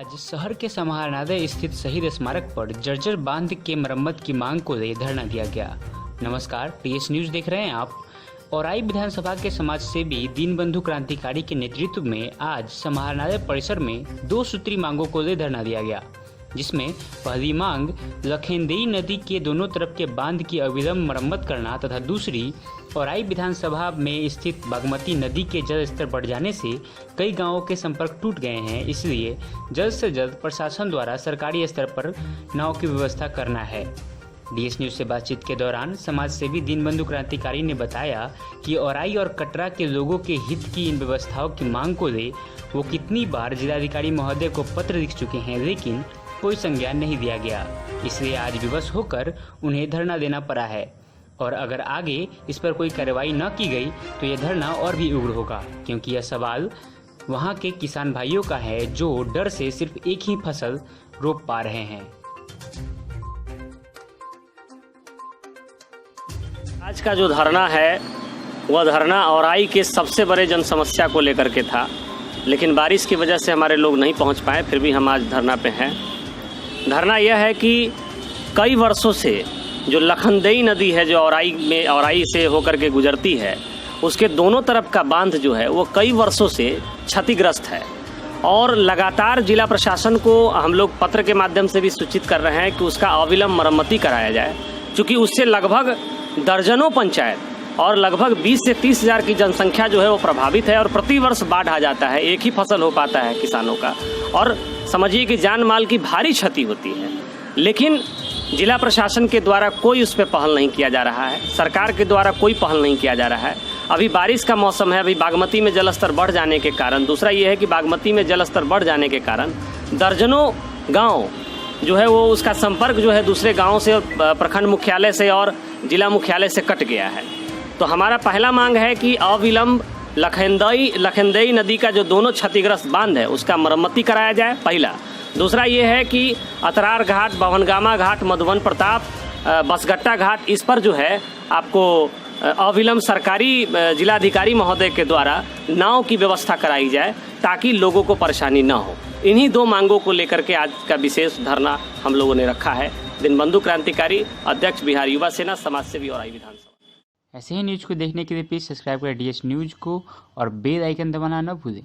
आज शहर के समाहरणालय स्थित शहीद स्मारक पर जर्जर बांध के मरम्मत की मांग को लेकर धरना दिया गया। नमस्कार, टीएस न्यूज देख रहे हैं आप। औराई विधानसभा के समाज सेवी दीनबंधु क्रांतिकारी के नेतृत्व में आज समाहरणालय परिसर में 2 सूत्री मांगों को लेकर धरना दिया गया, जिसमें पहली मांग लखेंदेई नदी के दोनों तरफ के बांध की अविलंब मरम्मत करना तथा दूसरी औराई विधानसभा में स्थित बागमती नदी के जल स्तर बढ़ जाने से कई गांवों के संपर्क टूट गए हैं, इसलिए जल्द से जल्द प्रशासन द्वारा सरकारी स्तर पर नाव की व्यवस्था करना है। डीएस न्यूज से बातचीत के दौरान समाज सेवी दीनबंधु क्रांतिकारी ने बताया कि औराई और कटरा के लोगों के हित की इन व्यवस्थाओं की मांग को ले वो कितनी बार जिलाधिकारी महोदय को पत्र लिख चुके हैं, लेकिन कोई संज्ञान नहीं दिया गया। इसलिए आज विवश होकर उन्हें धरना देना पड़ा है और अगर आगे इस पर कोई कार्रवाई न की गई तो यह धरना और भी उग्र होगा, क्योंकि यह सवाल वहां के किसान भाइयों का है जो डर से सिर्फ एक ही फसल रोप पा रहे हैं। आज का जो धरना है वह धरना औराई के सबसे बड़े जन समस्या को लेकर के था, लेकिन बारिश की वजह से हमारे लोग नहीं पहुंच पाए। फिर भी हम आज धरना पे हैं। धरना यह है कि कई वर्षों से जो लखनदेई नदी है जो औराई से होकर के गुजरती है, उसके दोनों तरफ का बांध जो है वो कई वर्षों से क्षतिग्रस्त है और लगातार जिला प्रशासन को हम लोग पत्र के माध्यम से भी सूचित कर रहे हैं कि उसका अविलंब मरम्मती कराया जाए, क्योंकि उससे लगभग दर्जनों पंचायत और लगभग 20 से 30 हज़ार की जनसंख्या जो है वो प्रभावित है और प्रति वर्ष बाढ़ आ जाता है। एक ही फसल हो पाता है किसानों का और समझिए कि जान माल की भारी क्षति होती है, लेकिन जिला प्रशासन के द्वारा कोई उस पर पहल नहीं किया जा रहा है। सरकार के द्वारा कोई पहल नहीं किया जा रहा है। अभी बारिश का मौसम है, अभी बागमती में जलस्तर बढ़ जाने के कारण, दूसरा ये है कि बागमती में जलस्तर बढ़ जाने के कारण दर्जनों गाँव जो है वो उसका संपर्क जो है दूसरे गाँव से, प्रखंड मुख्यालय से और जिला मुख्यालय से कट गया है। तो हमारा पहला मांग है कि अविलंब लखेंदेई नदी का जो दोनों क्षतिग्रस्त बांध है उसका मरम्मती कराया जाए, पहला। दूसरा ये है कि अतरार घाट, भवनगामा घाट, मधुबन प्रताप, बसगट्टा घाट, इस पर जो है आपको अविलंब सरकारी जिलाधिकारी महोदय के द्वारा नाव की व्यवस्था कराई जाए ताकि लोगों को परेशानी न हो। इन्हीं 2 मांगों को लेकर के आज का विशेष धरना हम लोगों ने रखा है। दीनबंधु क्रांतिकारी, अध्यक्ष बिहार युवा सेना, समाज सेवी औराई विधानसभा। ऐसे ही न्यूज को देखने के लिए प्लीज़ सब्सक्राइब करें डीएस न्यूज को और बेल आइकन दबाना न भूलें।